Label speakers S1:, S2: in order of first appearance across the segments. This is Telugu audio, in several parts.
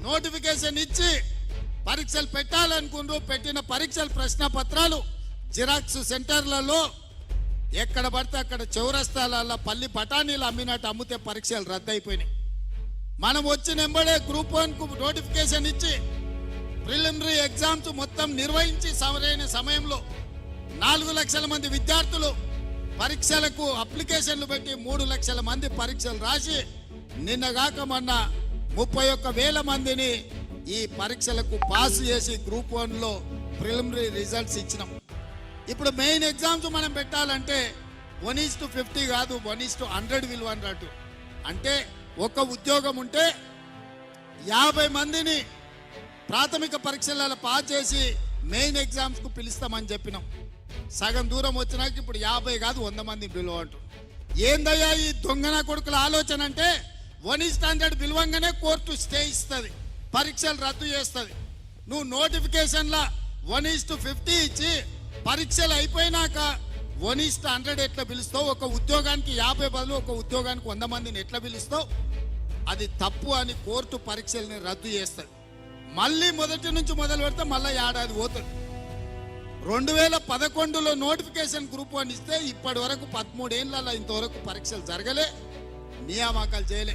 S1: నోటిఫికేషన్ ఇచ్చి పరీక్షలు పెట్టాలనుకుంటూ పెట్టిన పరీక్షల ప్రశ్న పత్రాలు జిరాక్స్ సెంటర్లలో ఎక్కడ పడితే అక్కడ చౌరస్తాలలో పల్లి బఠానీలు అమ్మినట్టు అమ్మితే పరీక్షలు రద్దయిపోయినాయి. మనం వచ్చిన ఎంబడే గ్రూప్ 1కు నోటిఫికేషన్ ఇచ్చి ప్రిలిమినరీ ఎగ్జామ్స్ మొత్తం నిర్వహించి సరైన సమయంలో 4 లక్షల మంది విద్యార్థులు పరీక్షలకు అప్లికేషన్లు పెట్టి 3 లక్షల మంది పరీక్షలు రాసి నిన్నగాక మొన్న 31,000 మందిని ఈ పరీక్షలకు పాస్ చేసి గ్రూప్ 1లో ప్రిలిమినరీ రిజల్ట్స్ ఇచ్చినాం. ఇప్పుడు మెయిన్ ఎగ్జామ్స్ మనం పెట్టాలంటే 1:50 కాదు 1:100 విలువ అన్నట్టు. అంటే ఒక ఉద్యోగం ఉంటే 50 మందిని ప్రాథమిక పరీక్షలలో పాస్ చేసి మెయిన్ ఎగ్జామ్స్కు పిలుస్తామని చెప్పినాం. సగం దూరం వచ్చినాక ఇప్పుడు 50 కాదు 100 మంది పిలువ అంటూ. ఏందయ్యా ఈ దొంగన కొడుకుల ఆలోచన అంటే 1:100 పిలువంగానే కోర్టు స్టే ఇస్తుంది, పరీక్షలు రద్దు చేస్తుంది. నువ్వు నోటిఫికేషన్లా 1:50 ఇచ్చి పరీక్షలు అయిపోయినాక 1:100 ఎట్లా పిలుస్తావు? ఒక ఉద్యోగానికి 50 బదులు ఒక ఉద్యోగానికి 100 మందిని ఎట్లా పిలుస్తావు? అది తప్పు అని కోర్టు పరీక్షల్ని రద్దు చేస్తుంది. మళ్ళీ మొదటి నుంచి మొదలు పెడితే మళ్ళీ ఏడాది పోతుంది. 2011లో నోటిఫికేషన్ గ్రూప్ 1 ఇస్తే ఇప్పటి వరకు 13 ఏళ్ళలో ఇంతవరకు పరీక్షలు జరగలే, నియామకాలు చేయలే.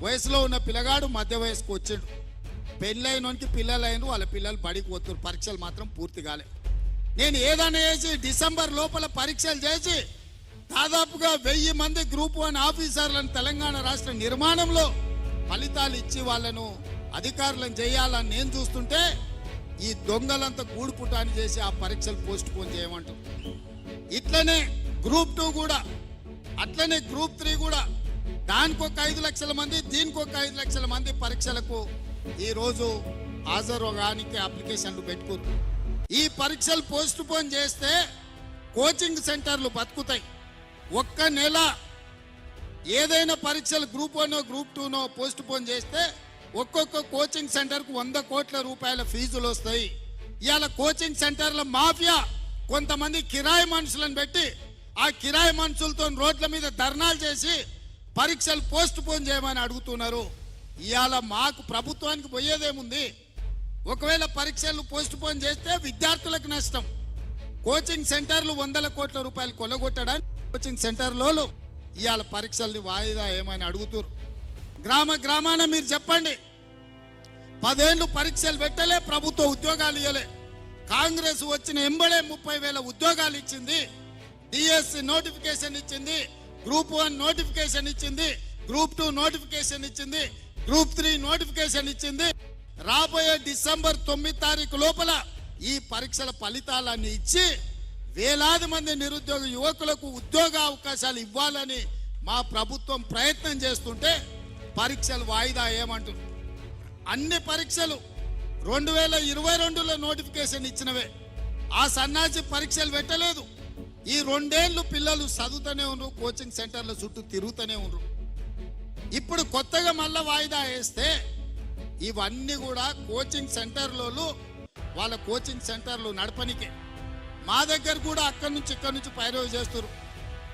S1: వయసులో ఉన్న పిల్లగాడు మధ్య వయసుకు వచ్చాడు, పెళ్ళైనోనికి పిల్లలైన వాళ్ళ పిల్లలు బడికి పోతున్నారు, పరీక్షలు మాత్రం పూర్తి కాలే. నేను ఏదైనా చేసి డిసెంబర్ లోపల పరీక్షలు చేసి దాదాపుగా 1000 మంది గ్రూప్ 1 ఆఫీసర్లను తెలంగాణ రాష్ట్ర నిర్మాణంలో ఫలితాలు ఇచ్చి వాళ్ళను అధికారులను చేయాలని నేను చూస్తుంటే ఈ దొంగలంతా గూడుపుటాన్ని చేసి ఆ పరీక్షలు పోస్ట్ పోన్ చేయమంటారు. ఇట్లనే గ్రూప్ 2 కూడా, అట్లనే గ్రూప్ 3 కూడా దానికి ఒక 5 లక్షల మంది, దీనికి ఒక 5 లక్షల మంది పరీక్షలకు ఈరోజు హాజరుగానికి అప్లికేషన్లు పెట్టుకున్నారు. ఈ పరీక్షలు పోస్ట్ పోన్ చేస్తే కోచింగ్ సెంటర్లు బతుకుతాయి. ఒక్క నెల ఏదైనా పరీక్షలు గ్రూప్ 1 గ్రూప్ 2 పోస్ట్ పోన్ చేస్తే ఒక్కొక్క కోచింగ్ సెంటర్కు 100 కోట్ల రూపాయల ఫీజులు వస్తాయి. ఇవాళ కోచింగ్ సెంటర్ల మాఫియా కొంతమంది కిరాయి మనుషులను పెట్టి ఆ కిరాయి మనుషులతో రోడ్ల మీద ధర్నాలు చేసి పరీక్షలు పోస్ట్ పోన్ చేయమని అడుగుతున్నారు. ఇవాళ మాకు ప్రభుత్వానికి పోయేదేముంది? ఒకవేళ పరీక్షలు పోస్ట్ పోన్ చేస్తే విద్యార్థులకు నష్టం. కోచింగ్ సెంటర్లు 100 కోట్ల రూపాయలు కొల్లగొట్టడానికి కోచింగ్ సెంటర్లో ఇవాళ పరీక్షల్ని వాయిదా ఏమని అడుగుతారు. గ్రామాన మీరు చెప్పండి, 10 ఏళ్ళు పరీక్షలు పెట్టలే, ప్రభుత్వ ఉద్యోగాలు ఇవ్వలే. కాంగ్రెస్ వచ్చిన ఎంబడే 30,000 ఉద్యోగాలు ఇచ్చింది, డిఎస్సి నోటిఫికేషన్ ఇచ్చింది, గ్రూప్ 1 నోటిఫికేషన్ ఇచ్చింది, గ్రూప్ 2 నోటిఫికేషన్ ఇచ్చింది, గ్రూప్ 3 నోటిఫికేషన్ ఇచ్చింది. రాబోయే డిసెంబర్ 9 తారీఖు లోపల ఈ పరీక్షల ఫలితాలన్నీ ఇచ్చి వేలాది మంది నిరుద్యోగ యువకులకు ఉద్యోగ అవకాశాలు ఇవ్వాలని మా ప్రభుత్వం ప్రయత్నం చేస్తుంటే పరీక్షలు వాయిదా ఏమంటుంది? అన్ని పరీక్షలు 2022లో నోటిఫికేషన్ ఇచ్చినవే, ఆ సన్నాసి పరీక్షలు పెట్టలేదు. ఈ 2 ఏళ్ళు పిల్లలు చదువుతూనే ఉన్నారు, కోచింగ్ సెంటర్ల చుట్టూ తిరుగుతూనే ఉన్నారు. ఇప్పుడు కొత్తగా మళ్ళా వాయిదా వేస్తే ఇవన్నీ కూడా కోచింగ్ సెంటర్లలో వాళ్ళ కోచింగ్ సెంటర్లు నడపనికే. మా దగ్గర కూడా అక్కడి నుంచి ఇక్కడి నుంచి పైరవి చేస్తారు.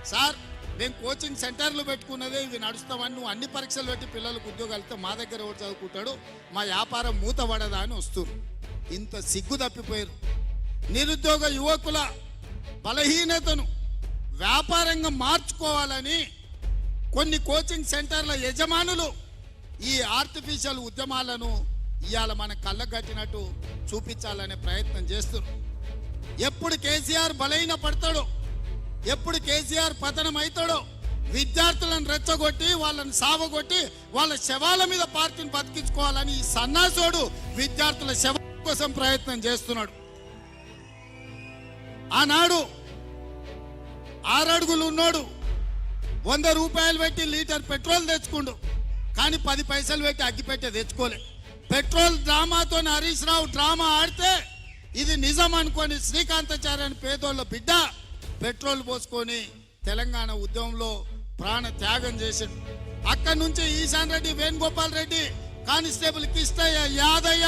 S1: సార్ మేము కోచింగ్ సెంటర్లు పెట్టుకున్నదే ఇవి నడుస్తామని, నువ్వు అన్ని పరీక్షలు పెట్టి పిల్లలకు ఉద్యోగాలతో మా దగ్గర ఎవరు చదువుకుంటాడు, మా వ్యాపారం మూతపడదా అని వస్తారు. ఇంత సిగ్గు తప్పిపోయారు. నిరుద్యోగ యువకుల బలహీనతను వ్యాపారంగా మార్చుకోవాలని కొన్ని కోచింగ్ సెంటర్ల యజమానులు ఈ ఆర్టిఫిషియల్ ఉద్యమాలను ఇవాళ మన కళ్ళగట్టినట్టు చూపించాలనే ప్రయత్నం చేస్తున్నారు. ఎప్పుడు కేసీఆర్ బలహీన పడతాడో, ఎప్పుడు కేసీఆర్ పతనం అవుతాడో విద్యార్థులను రెచ్చగొట్టి వాళ్ళని సావగొట్టి వాళ్ళ శవాల మీద పార్టీని బతికించుకోవాలని ఈ సన్నాసోడు విద్యార్థుల శవం కోసం ప్రయత్నం చేస్తున్నాడు. ఆనాడు 6 అడుగులు ఉన్నాడు, 100 రూపాయలు పెట్టి లీటర్ పెట్రోల్ తెచ్చుకుండు, కానీ 10 పైసలు పెట్టి అగ్గిపెట్టే తెచ్చుకోలే. పెట్రోల్ డ్రామాతో హరీష్ రావు డ్రామా ఆడితే ఇది నిజం అనుకొని శ్రీకాంతాచార్య అని పేదోళ్ళ బిడ్డ పెట్రోల్ పోసుకొని తెలంగాణ ఉద్యమంలో ప్రాణ త్యాగం చేశాడు. అక్కడి నుంచి ఈశాన్ రెడ్డి, వేణుగోపాల్ రెడ్డి, కానిస్టేబుల్ కిష్టయ్య, యాదయ్య,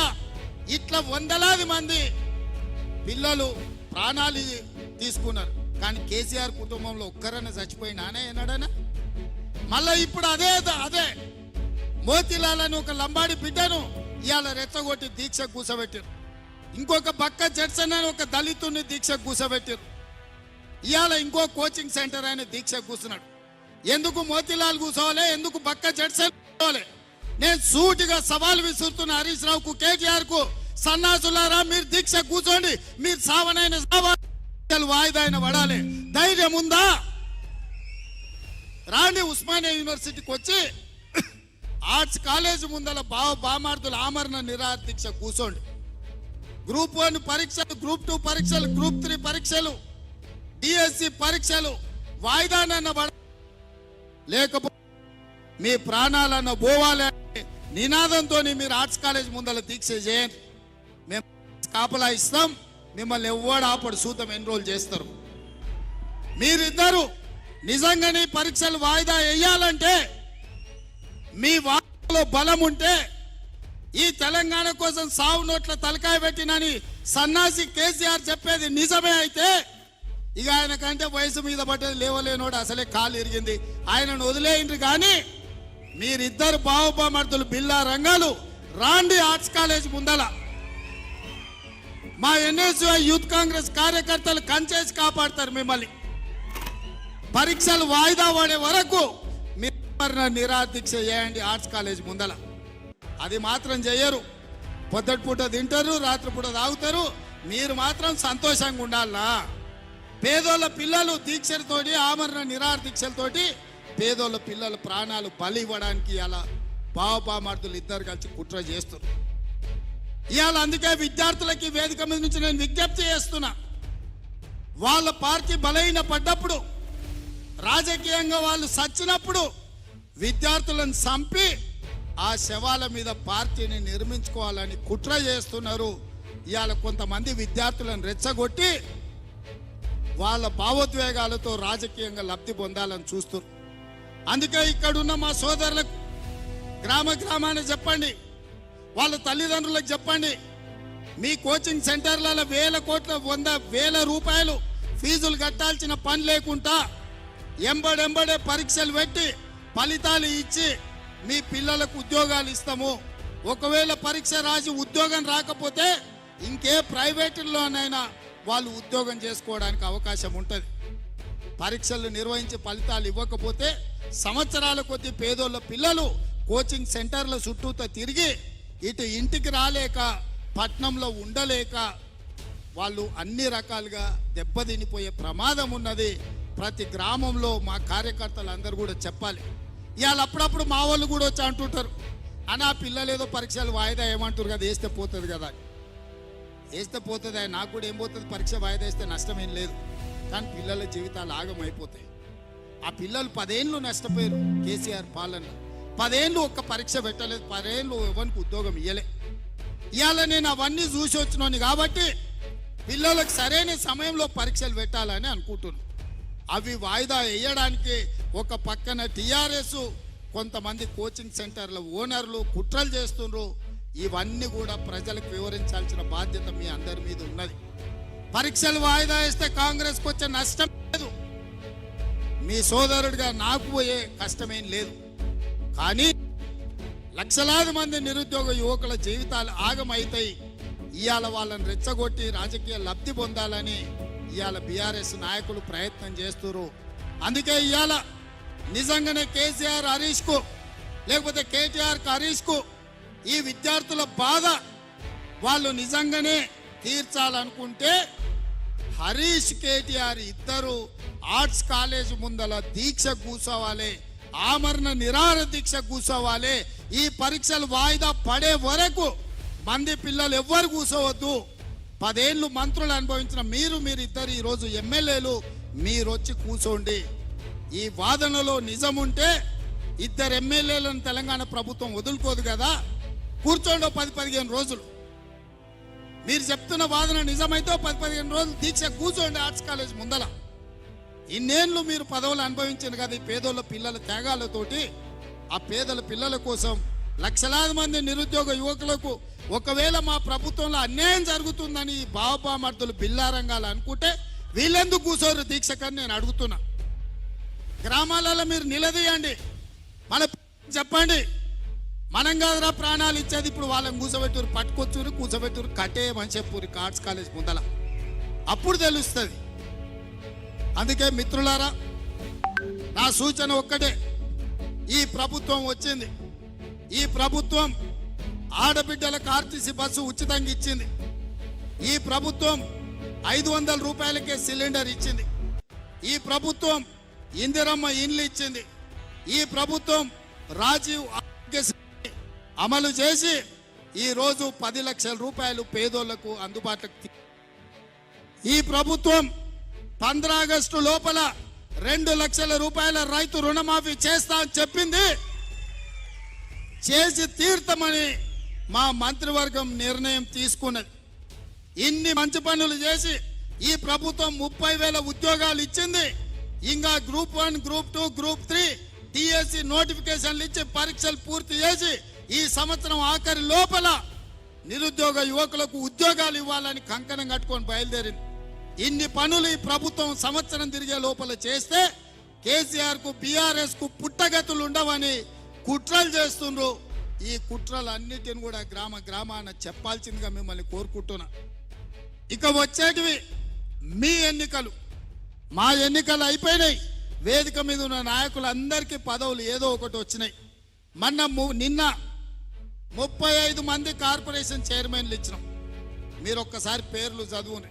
S1: ఇట్లా వందలాది మంది పిల్లలు ప్రాణాలు తీసుకున్నారు. కానీ కేసీఆర్ కుటుంబంలో ఒక్కరన్నా చచ్చిపోయినానే అన్నాడనా? మళ్ళీ ఇప్పుడు అదే మోతిలాల్ అని ఒక లంబాడి బిడ్డను ఇవాళ రెచ్చగొట్టి దీక్ష కూసబెట్టారు. ఇంకొక బక్క జడ్సన్ అని ఒక దళితుని దీక్ష కూసబెట్టారు. ఇవాళ ఇంకో కోచింగ్ సెంటర్ ఆయన దీక్ష కూర్చున్నాడు. ఎందుకు మోతిలాల్ కూర్చోవాలి, ఎందుకు బక్క జడ్సన్ కూర్చోవాలి? నేను సూటిగా సవాల్ విసురుతున్న హరీష్ రావుకు, కేటీఆర్ కు, సన్నాసులారా మీరు దీక్ష కూర్చోండి, మీరు సావనైన వాయిదా అయిన పడాలి. ధైర్యం ఉందా? రాండి ఉస్మానియా యూనివర్సిటీకి వచ్చి ఆర్ట్స్ కాలేజ్ ముందల బామార్దుల ఆమరణ నిరాహార దీక్ష కూర్చోండి. గ్రూప్ 1 పరీక్షలు, గ్రూప్ 2 పరీక్షలు, గ్రూప్ 3 పరీక్షలు, డిఎస్సి పరీక్షలు వాయిదానన్న పడ, లేకపోతే మీ ప్రాణాలన్న పోవాలి నినాదంతో మీరు ఆర్ట్స్ కాలేజ్ ముందల దీక్ష చేయండి. మేము కాపలా ఇస్తాం, మిమ్మల్ని ఎవ్వడు ఆపడు, సూతం ఎన్రోల్ చేస్తారు. మీరిద్దరు నిజంగానే పరీక్షలు వాయిదా వేయాలంటే, మీ వాటిలో బలం ఉంటే, ఈ తెలంగాణ కోసం సావు నోట్ల తలకాయ పెట్టినని సన్నాసి కేసీఆర్ చెప్పేది నిజమే అయితే, ఇక ఆయన కంటే వయసు మీద పట్టేది లేవలేనోడు అసలే కాలు ఇరిగింది, ఆయనను వదిలేయండి. కానీ మీరిద్దరు బావబామర్దులు బిల్లా రంగాలు రాండి ఆర్ట్స్ కాలేజ్ ముందల. మా ఎన్ఎస్యుఐ యూత్ కాంగ్రెస్ కార్యకర్తలు కంచేసి కాపాడతారు మిమ్మల్ని. పరీక్షలు వాయిదా పడే వరకు మీరు నిరాహార దీక్ష చేయండి ఆర్ట్స్ కాలేజ్ ముందల. అది మాత్రం చేయరు. పొద్దుటి పూట తింటారు, రాత్రిపూట తాగుతారు, మీరు మాత్రం సంతోషంగా ఉండాలా? పేదోళ్ళ పిల్లలు దీక్షలతోటి, ఆమరణ నిరాహార దీక్షలతోటి పేదోళ్ళ పిల్లల ప్రాణాలు బలి ఇవ్వడానికి ఇలా బావబామర్దులు ఇద్దరు కలిసి కుట్ర చేస్తారు. ఇవాళ అందుకే విద్యార్థులకి వేదిక మీద నుంచి నేను విజ్ఞప్తి చేస్తున్నా, వాళ్ళ పార్టీ బలహీన పడ్డప్పుడు, రాజకీయంగా వాళ్ళు సచ్చినప్పుడు విద్యార్థులను చంపి ఆ శవాల మీద పార్టీని నిర్మించుకోవాలని కుట్ర చేస్తున్నారు. ఇవాళ కొంతమంది విద్యార్థులను రెచ్చగొట్టి వాళ్ళ భావోద్వేగాలతో రాజకీయంగా లబ్ధి పొందాలని చూస్తున్నారు. అందుకే ఇక్కడున్న మా సోదరులకు గ్రామాన్ని చెప్పండి, వాళ్ళ తల్లిదండ్రులకు చెప్పండి, మీ కోచింగ్ సెంటర్లలో 1000 కోట్ల 100,000 రూపాయలు ఫీజులు కట్టాల్సిన పని లేకుండా ఎంబడెంబడే పరీక్షలు పెట్టి ఫలితాలు ఇచ్చి మీ పిల్లలకు ఉద్యోగాలు ఇస్తాము. ఒకవేళ పరీక్ష రాసి ఉద్యోగం రాకపోతే ఇంకే ప్రైవేటుల్లోనైనా వాళ్ళు ఉద్యోగం చేసుకోవడానికి అవకాశం ఉంటుంది. పరీక్షలు నిర్వహించి ఫలితాలు ఇవ్వకపోతే సంవత్సరాల కొద్ది పేదోళ్ళ పిల్లలు కోచింగ్ సెంటర్ల చుట్టూతో తిరిగి ఇటు ఇంటికి రాలేక, పట్నంలో ఉండలేక వాళ్ళు అన్ని రకాలుగా దెబ్బతినిపోయే ప్రమాదం ఉన్నది. ప్రతి గ్రామంలో మా కార్యకర్తలు అందరూ కూడా చెప్పాలి. ఇవాళ అప్పుడప్పుడు మా వాళ్ళు కూడా వచ్చి అంటుంటారు, అని ఆ పిల్లలు ఏదో పరీక్షలు వాయిదా ఏమంటారు కదా, వేస్తే పోతుంది కదా, వేస్తే పోతుంది. నాకు కూడా ఏం పోతుంది, పరీక్ష వాయిదా వేస్తే నష్టం ఏం లేదు. కానీ పిల్లల జీవితాలు ఆగమైపోతాయి. ఆ పిల్లలు 10 ఏళ్ళు నష్టపోయారు కేసీఆర్ పాలన. 10 ఏళ్ళు ఒక్క పరీక్ష పెట్టలేదు, 10 ఏళ్ళు ఎవరికి ఉద్యోగం ఇవ్వలే. ఇవాళ నేను అవన్నీ చూసి వచ్చినాను కాబట్టి పిల్లలకు సరైన సమయంలో పరీక్షలు పెట్టాలని అనుకుంటున్నాను. అవి వాయిదా వేయడానికి ఒక పక్కన టీఆర్ఎస్, కొంతమంది కోచింగ్ సెంటర్ల ఓనర్లు కుట్రలు చేస్తున్నారు. ఇవన్నీ కూడా ప్రజలకు వివరించాల్సిన బాధ్యత మీ అందరి మీద ఉన్నది. పరీక్షలు వాయిదా వేస్తే కాంగ్రెస్కి వచ్చే నష్టం లేదు, మీ సోదరుడిగా నాకు పోయే కష్టమేం లేదు. కానీ లక్షలాది మంది నిరుద్యోగ యువకుల జీవితాలు ఆగమైతాయి. ఇవాళ వాళ్ళని రెచ్చగొట్టి రాజకీయ లబ్ధి పొందాలని ఇవాళ బీఆర్ఎస్ నాయకులు ప్రయత్నం చేస్తున్నారు. అందుకే ఇవాళ నిజంగానే కేసీఆర్ హరీష్ కు, లేకపోతే కేటీఆర్ హరీష్ కు ఈ విద్యార్థుల బాధ వాళ్ళు నిజంగానే తీర్చాలనుకుంటే హరీష్, కేటీఆర్ ఇద్దరు ఆర్ట్స్ కాలేజ్ ముందల దీక్ష కూర్చోవాలి, ఆమరణ నిరాహార దీక్ష కూర్చోవాలి. ఈ పరీక్షలు వాయిదా పడే వరకు మంది పిల్లలు ఎవ్వరు కూర్చోవద్దు. 10 ఏళ్ళు మంత్రులు అనుభవించిన మీరిద్దరు ఈరోజు ఎమ్మెల్యేలు, మీరు వచ్చి కూర్చోండి. ఈ వాదనలో నిజం ఉంటే 2 ఎమ్మెల్యేలను తెలంగాణ ప్రభుత్వం వదులుకోదు కదా, కూర్చోండి 10-15 రోజులు. మీరు చెప్తున్న వాదన నిజమైతే 10-15 రోజులు దీక్ష కూర్చోండి ఆర్ట్స్ కాలేజ్ ముందల. ఇన్నేళ్ళు మీరు పదవులు అనుభవించారు కదా, ఈ పేదోళ్ళ పిల్లల త్యాగాలతోటి. ఆ పేదల పిల్లల కోసం లక్షలాది మంది నిరుద్యోగ యువకులకు ఒకవేళ మా ప్రభుత్వంలో అన్యాయం జరుగుతుందని ఈ బావబామర్దులు బిల్లారంగాలు అనుకుంటే వీళ్ళెందుకు కూర్చోరు దీక్షకని నేను అడుగుతున్నా. గ్రామాలలో మీరు నిలదీయండి, మన చెప్పండి, మనం కాదురా ప్రాణాలు ఇచ్చేది. ఇప్పుడు వాళ్ళని కూర్చోబెట్టూరు, పట్టుకొచ్చూరు, కూర్చోబెట్టూరు, కట్టేయమని చెప్పూరి ఆర్ట్స్ కాలేజ్ ముందల. అప్పుడు తెలుస్తుంది. అందుకే మిత్రులారా, నా సూచన ఒక్కటే, ఈ ప్రభుత్వం వచ్చింది, ఈ ప్రభుత్వం ఆడబిడ్డలకు ఆర్టీసీ బస్సు ఉచితంగా ఇచ్చింది, ఈ ప్రభుత్వం 500 రూపాయలకే సిలిండర్ ఇచ్చింది, ఈ ప్రభుత్వం ఇందిరమ్మ ఇండ్లు ఇచ్చింది, ఈ ప్రభుత్వం రాజీవ్ ఆరోగ్యశ్రీ అమలు చేసి ఈ రోజు 10 లక్షల రూపాయలు పేదోళ్లకు అందుబాటులోకి. ఈ ప్రభుత్వం 15 ఆగస్టు లోపల 2 లక్షల రూపాయల రైతు రుణమాఫీ చేస్తా అని చెప్పింది. చేసి తీర్థమని మా మంత్రివర్గం నిర్ణయం తీసుకున్నది. ఇన్ని మంచి పనులు చేసి ఈ ప్రభుత్వం 30,000 ఉద్యోగాలు ఇచ్చింది. ఇంకా గ్రూప్ 1, గ్రూప్ 2, గ్రూప్ 3 డిఎస్సి నోటిఫికేషన్లు ఇచ్చి పరీక్షలు పూర్తి చేసి ఈ సంవత్సరం ఆఖరి లోపల నిరుద్యోగ యువకులకు ఉద్యోగాలు ఇవ్వాలని కంకణం కట్టుకొని బయలుదేరింది. ఇన్ని పనులు ఈ ప్రభుత్వం సంవత్సరం తిరిగే లోపల చేస్తే కేసీఆర్ కు, బీఆర్ఎస్ కు పుట్టగతులు ఉండవని కుట్రలు చేస్తుండ్రు. ఈ కుట్రలన్నిటిని కూడా గ్రామాన చెప్పాల్సిందిగా మిమ్మల్ని కోరుకుంటున్నా. ఇక వచ్చేటివి మీ ఎన్నికలు. మా ఎన్నికలు అయిపోయినాయి. వేదిక మీద ఉన్న నాయకులందరికీ పదవులు ఏదో ఒకటి వచ్చినాయి. నిన్న 35 మంది కార్పొరేషన్ చైర్మన్లు ఇచ్చినాం. మీరు ఒక్కసారి పేర్లు చదువుని.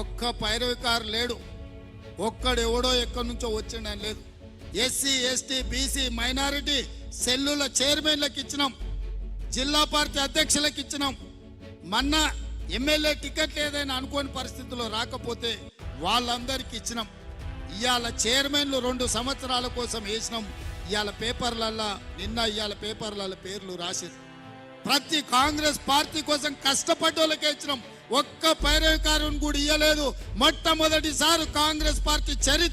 S1: ఒక్క పైరవికారు లేడు, ఒక్కడెవడో ఎక్కడి నుంచో వచ్చిండని లేదు. ఎస్సీ, ఎస్టీ, బీసీ, మైనారిటీ సెల్లుల చైర్మన్లకు ఇచ్చినాం, జిల్లా పార్టీ అధ్యక్షులకు ఇచ్చినాం. మొన్న ఎమ్మెల్యే టికెట్ ఏదైనా అనుకోని పరిస్థితుల్లో రాకపోతే వాళ్ళందరికీ ఇచ్చినాం. ఇవాళ చైర్మన్లు 2 సంవత్సరాల కోసం వేసినాం. ఇవాళ పేపర్లల్లో ఇవాళ పేపర్లలో పేర్లు రాసేది. ప్రతి కాంగ్రెస్ పార్టీ కోసం కష్టపడ్డోళ్ళకే ఇచ్చినాం. ఒక్క పైరవికారుని కూడా ఇయ్యలేదు. మొట్టమొదటిసారి కాంగ్రెస్ పార్టీ చరిత్ర